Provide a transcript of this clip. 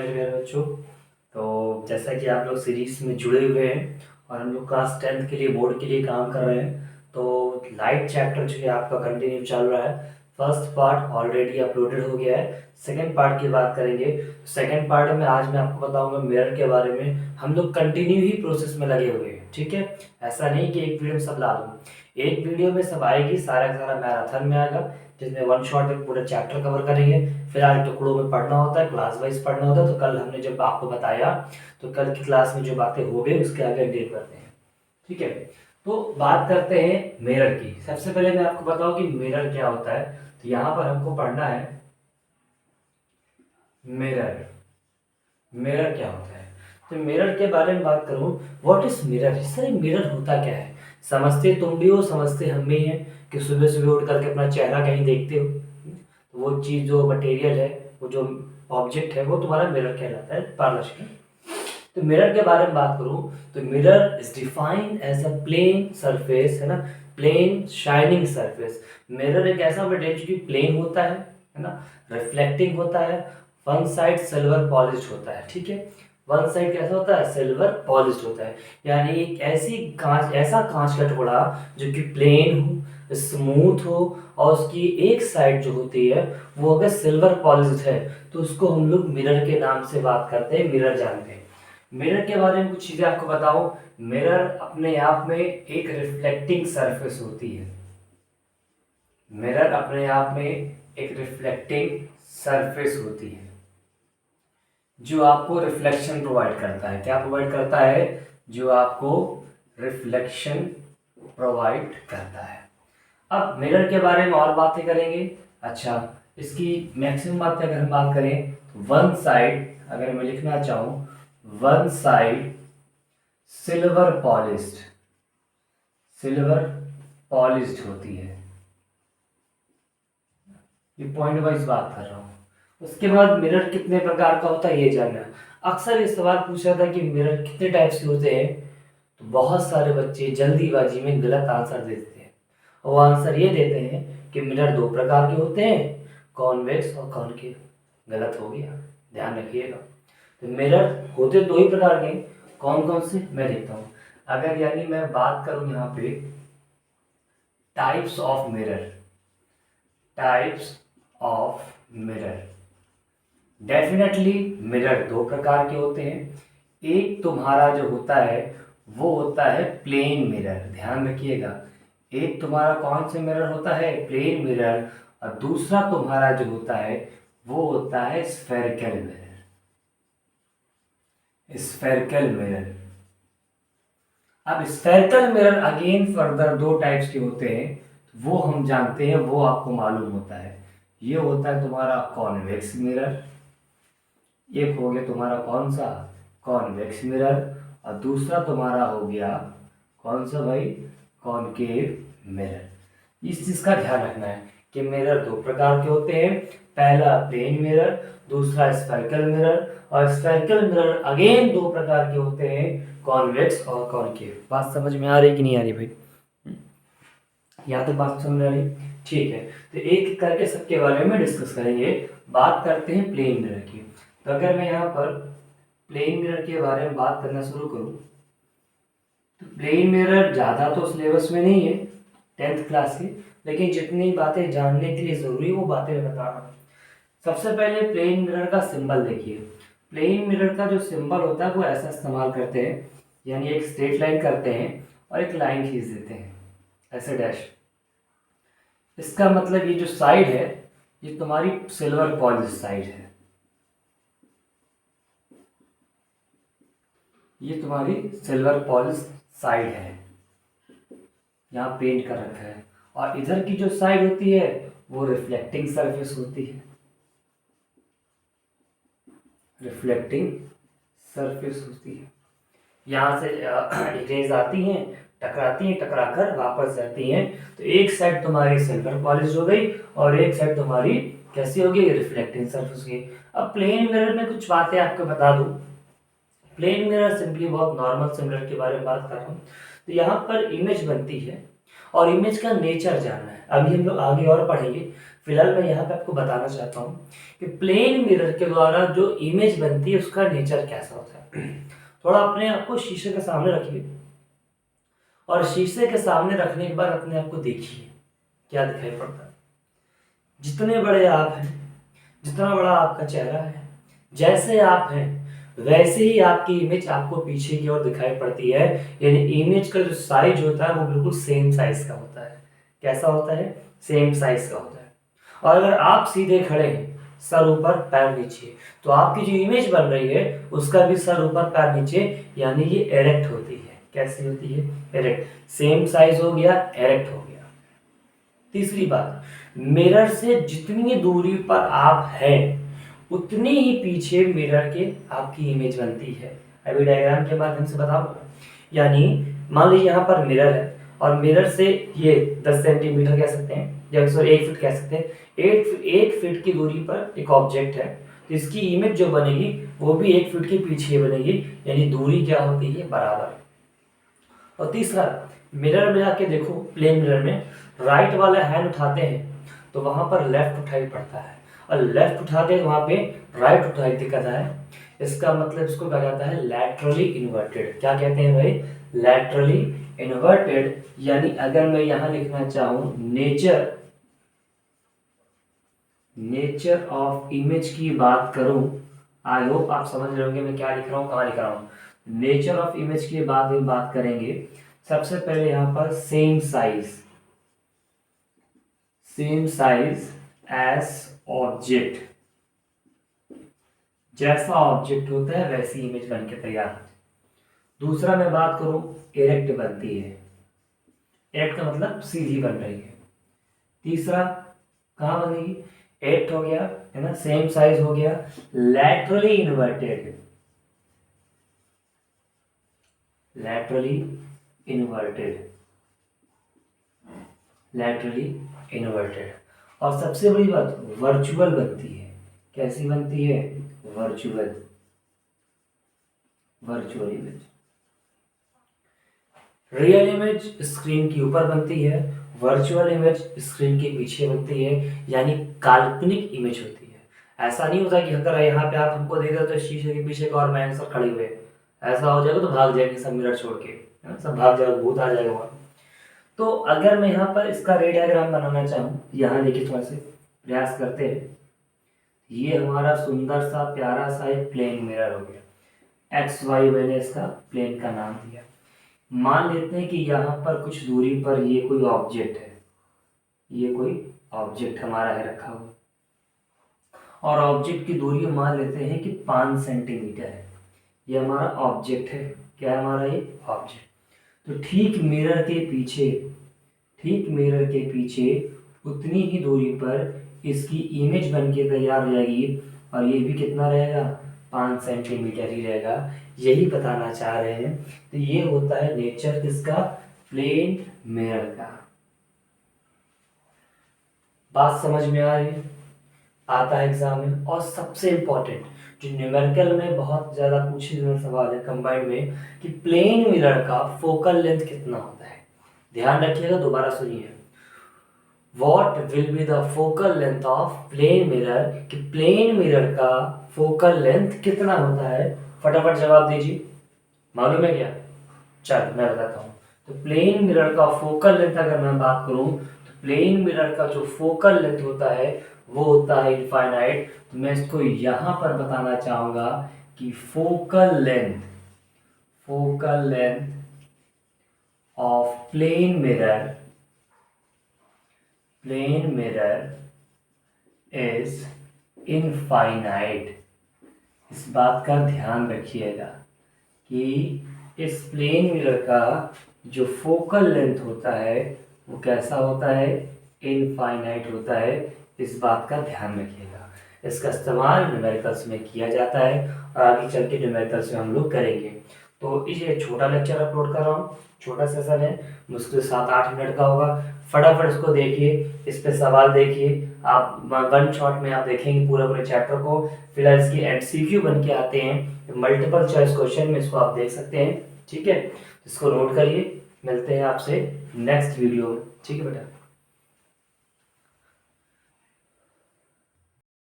मेरे बच्चों, तो जैसा कि आप लोग सीरीज में जुड़े हुए हैं और हम लोग क्लास 10th के लिए बोर्ड के लिए काम कर रहे हैं। तो लाइट चैप्टर जो है आपका कंटिन्यू चल रहा है। फर्स्ट पार्ट ऑलरेडी अपलोडेड हो गया है। सेकंड पार्ट की बात करेंगे। सेकंड पार्ट में आज मैं आपको बताऊंगा मिरर के बारे में। हम लोग कंटिन्यू ही प्रोसेस में लगे हुए हैं, ठीक है। ऐसा नहीं कि एक वीडियो में सब ला दूँ, एक वीडियो में सब आएगी, सारा का सारा मैराथन में आएगा, जिसमें वन शॉट में पूरा चैप्टर कवर करेंगे। फिर आज टुकड़ों में पढ़ना होता है, क्लास वाइज पढ़ना होता है। तो कल हमने जब आपको बताया, तो कल की क्लास में जो बातें हो गई उसके आगे डील करते हैं, ठीक है। तो बात करते हैं मिरर की। सबसे पहले मैं आपको बताऊं कि मिरर क्या होता है। तो यहाँ पर हमको पढ़ना है मिरर। मिरर क्या होता है? तो मिरर के बारे में बात करूं, what is mirror? Sir mirror होता क्या है? समझते तुम भी हो, समझते हम भी हैं कि सुबह सुबह उठ करके अपना चेहरा कहीं देखते हो, तो वो चीज़ जो मटेरियल है, वो जो ऑब्जेक्ट है, वो तुम्हारा मिरर कहलाता है पारदर्शी। तो मिरर के बारे में बात करूं, तो mirror is defined as a plane surface, है ना, प्लेन शाइनिंग सरफेस। मिरर एक ऐसा मटेरियल जो कि प्लेन होता है ना, रिफ्लेक्टिंग होता है, वन साइड सिल्वर पॉलिश्ड होता है, ठीक है। वन साइड कैसा होता है? सिल्वर पॉलिश्ड होता है। यानी एक ऐसी कांच, ऐसा कांच का टुकड़ा जो कि प्लेन हो, स्मूथ हो, और उसकी एक साइड जो होती है वो अगर सिल्वर पॉलिश्ड है, तो उसको हम लोग मिरर के नाम से बात करते हैं, मिरर जानते हैं। मिरर के बारे में कुछ चीजें आपको बताओ। मिरर अपने आप में एक रिफ्लेक्टिंग सरफेस होती है। मिरर अपने आप में एक रिफ्लेक्टिंग सरफेस होती है जो आपको रिफ्लेक्शन प्रोवाइड करता है। क्या प्रोवाइड करता है? जो आपको रिफ्लेक्शन प्रोवाइड करता है। अब मिरर के बारे में और बातें करेंगे। अच्छा, इसकी मैक्सिमम बातें अगर हम बात करें, तो वन साइड, अगर मैं लिखना चाहूं, one side silver polished, silver polished होती है। ये पॉइंट वाइज बात कर रहा हूँ। उसके बाद मिरर कितने प्रकार का होता है ये जानना। अक्सर ये सवाल पूछा था कि मिरर कितने टाइप्स के होते हैं, तो बहुत सारे बच्चे जल्दीबाजी में गलत आंसर दे देते हैं। और वो आंसर ये देते हैं कि मिरर दो प्रकार के होते हैं, कॉन्वेक्स और कॉनकेव। गलत हो गया, ध्यान रखिएगा। तो मिरर होते दो ही प्रकार के। कौन कौन से मैं देखता हूँ। अगर यानी मैं बात करूँ यहाँ पे types of mirror, types of mirror, definitely mirror दो प्रकार के होते हैं। एक तुम्हारा जो होता है वो होता है प्लेन मिरर, ध्यान रखिएगा। एक तुम्हारा कौन सा मिरर होता है? Plane mirror. और दूसरा तुम्हारा जो होता है वो होता है स्फेरिकल मिरर, स्फेरिकल मिरर। अब स्फेरिकल मिरर अगेन फर्दर दो टाइप्स के होते हैं, वो हम जानते हैं, वो आपको मालूम होता है। ये होता है तुम्हारा कॉन्वेक्स मिरर। एक हो गया तुम्हारा कौन सा? Convex mirror. और दूसरा तुम्हारा हो गया कौन सा भाई? Concave mirror. इस चीज का ध्यान रखना है कि मिरर दो प्रकार के होते हैं। पहला प्लेन मिरर, दूसरा स्फेरिकल मिरर। और स्फेरिकल मिरर अगेन दो प्रकार के होते हैं, कॉन्वेक्स और कॉनकेव। बात समझ में आ रही कि नहीं आ रही भाई? यहाँ तक बात समझ में आ रही? ठीक है। तो एक एक करके सबके बारे में डिस्कस करेंगे। बात करते हैं प्लेन मिरर की। तो अगर मैं यहाँ पर प्लेन मिरर के बारे में बात करना शुरू करूँ, तो प्लेन मिरर ज़्यादा तो सिलेबस में नहीं है 10th क्लास के, लेकिन जितनी बातें जानने के लिए ज़रूरी वो बातें मैं बता रहा हूँ। सबसे पहले प्लेन मिरर का सिंबल देखिए। प्लेन मिरर का जो सिंबल होता है वो ऐसा इस्तेमाल करते हैं, यानी एक स्ट्रेट लाइन करते हैं और एक लाइन खींच देते हैं, ऐसे डैश। इसका मतलब ये जो साइड है ये तुम्हारी सिल्वर पॉलिश साइड है, ये तुम्हारी सिल्वर पॉलिश साइड है, यहाँ पेंट कर रखा है। और इधर की जो साइड होती है वो रिफ्लेक्टिंग सरफेस होती है, रिफ्लेक्टिंग सरफेस होती है। यहाँ से रेज आती हैं, टकराती हैं, टकरा कर वापस जाती हैं। तो एक साइड तुम्हारी सिल्वर पॉलिश हो गई और एक साइड तुम्हारी कैसी होगी? रिफ्लेक्टिंग सरफेस होगी। अब प्लेन मिरर में कुछ बातें आपको बता दूं। प्लेन मिरर सिंपली बहुत नॉर्मल से मिरर के बारे में बात कर रहा हूँ। तो यहाँ पर इमेज बनती है और इमेज का नेचर जानना है। अभी हम लोग आगे और पढ़ेंगे, फिलहाल मैं यहाँ पे आपको बताना चाहता हूँ कि प्लेन मिरर के द्वारा जो इमेज बनती है उसका नेचर कैसा होता है। थोड़ा अपने आप को शीशे के सामने रखिए और शीशे के सामने रखने के बाद अपने आप को देखिए क्या दिखाई पड़ता है। जितने बड़े आप हैं, जितना बड़ा आपका चेहरा है, जैसे आप हैं वैसे ही आपकी इमेज आपको पीछे की ओर दिखाई पड़ती है। यानी इमेज का जो साइज होता है वो बिल्कुल सेम साइज का होता है। कैसा होता है? सेम साइज का होता है। और अगर आप सीधे खड़े हैं, सर ऊपर पैर नीचे, तो आपकी जो इमेज बन रही है उसका भी सर ऊपर पैर नीचे, यानी ये एरेक्ट होती है। कैसी होती है? एरेक्ट। सेम साइज हो गया, एरेक्ट हो गया। तीसरी बात, मिरर से जितनी दूरी पर आप हैं उतनी ही पीछे मिरर के आपकी इमेज बनती है। अभी डायग्राम के माध्यम से बताऊंगा। यानी मान लीजिए यहाँ पर मिरर है और मिरर से ये 10 सेंटीमीटर कह सकते हैं या सॉरी 1 फीट कह सकते हैं। 1 फीट की दूरी पर एक ऑब्जेक्ट है, तो इसकी इमेज जो बनेगी वो भी 1 फीट के पीछे बनेगी। यानी दूरी क्या होती है? बराबर। और तीसरा, मिरर में आके देखो, प्लेन मिरर में राइट वाला हैंड उठाते हैं तो वहां पर लेफ्ट उठाई पड़ता है, और लेफ्ट उठाते हैं तो वहां पे राइट उठाई दिखाता है। इसका मतलब इसको कहा जाता है लैटरली इन्वर्टेड। क्या कहते हैं भाई? Laterally inverted. यानी अगर मैं यहां लिखना चाहूं नेचर ऑफ इमेज की बात करूं, आई होप आप समझ रहे होंगे मैं क्या लिख रहा हूं, कहां लिख रहा हूं। नेचर ऑफ इमेज की बात करेंगे। सबसे पहले यहां पर सेम साइज एज ऑब्जेक्ट। जैसा ऑब्जेक्ट होता है वैसी इमेज बन के तैयार हो। दूसरा मैं बात करूं, इरेक्ट बनती है। इरेक्ट का मतलब सीधी बन रही है। तीसरा कहां बनेगी? एट हो गया, है ना, सेम साइज हो गया। Laterally inverted, laterally inverted. और सबसे बड़ी बात, वर्चुअल बनती है। कैसी बनती है? Virtual image. Real image screen के ऊपर बनती है, वर्चुअल इमेज स्क्रीन के पीछे बनती है, यानी काल्पनिक इमेज होती है। ऐसा नहीं होता कि अगर यहाँ पे आप हमको देख रहे हो तो शीशे के पीछे एक और मैन सर खड़े हुए, ऐसा हो जाएगा तो भाग जाएंगे सब मिरर छोड़ के, है ना, सब भाग जाएगा, भूत आ जाएगा वहाँ। तो अगर मैं यहाँ पर इसका रे डायग्राम बनाना चाहूँ, यहाँ देखिए थोड़ा सा प्रयास करते हैं। ये हमारा सुंदर सा प्यारा सा एक प्लेन मिरर हो गया। एक्स वाई मैंने इसका प्लेन का नाम दिया। मान लेते हैं कि यहाँ पर कुछ दूरी पर ये कोई ऑब्जेक्ट है, ये कोई ऑब्जेक्ट हमारा है रखा हुआ, और ऑब्जेक्ट की दूरी मान लेते हैं कि 5 सेंटीमीटर है। ये हमारा ऑब्जेक्ट है। क्या है हमारा ये? ऑब्जेक्ट। तो ठीक मिरर के पीछे उतनी ही दूरी पर इसकी इमेज बन के तैयार हो जाएगी, और ये भी कितना रहेगा? 5 सेंटीमीटर ही रहेगा। यही बताना चाह रहे हैं। तो ये होता है नेचर किसका? प्लेन मिरर का। बात समझ में आ रही है? आता है एग्जाम में। और सबसे इंपॉर्टेंट जो न्यूमेरिकल में बहुत ज्यादा पूछे हुए सवाल है कंबाइंड में, कि प्लेन मिरर का फोकल लेंथ कितना होता है। ध्यान रखिएगा, दोबारा सुनिए। What will be the focal length of plane mirror? कि प्लेन मिरर का फोकल लेंथ कितना होता है? फटाफट जवाब दीजिए। मालूम है क्या? चल मैं बताता हूँ। तो प्लेन मिरर का फोकल लेंथ अगर मैं बात करूँ तो प्लेन मिरर का जो फोकल लेंथ होता है वो होता है इनफाइनाइट। तो मैं इसको यहाँ पर बताना चाहूँगा कि focal length of plane mirror is infinite. इस बात का ध्यान रखिएगा कि इस प्लेन मिरर का जो फोकल लेंथ होता है वो कैसा होता है? इनफाइनाइट होता है। इस बात का ध्यान रखिएगा। इसका इस्तेमाल न्यूमेरिकल्स में किया जाता है और आगे चल के न्यूमेरिकल्स में हम लोग करेंगे। तो ये छोटा लेक्चर अपलोड कर रहा हूँ, छोटा सेशन है, मुश्किल 7-8 मिनट का होगा। फटाफट इसको देखिए, इस पे सवाल देखिए। आप वन शॉट में आप देखेंगे पूरे चैप्टर को। फिलहाल इसकी एमसीक्यू बन के आते हैं, मल्टीपल चॉइस क्वेश्चन में, इसको आप देख सकते हैं। ठीक है, इसको नोट करिए। मिलते हैं आपसे नेक्स्ट वीडियो में। ठीक है बेटा।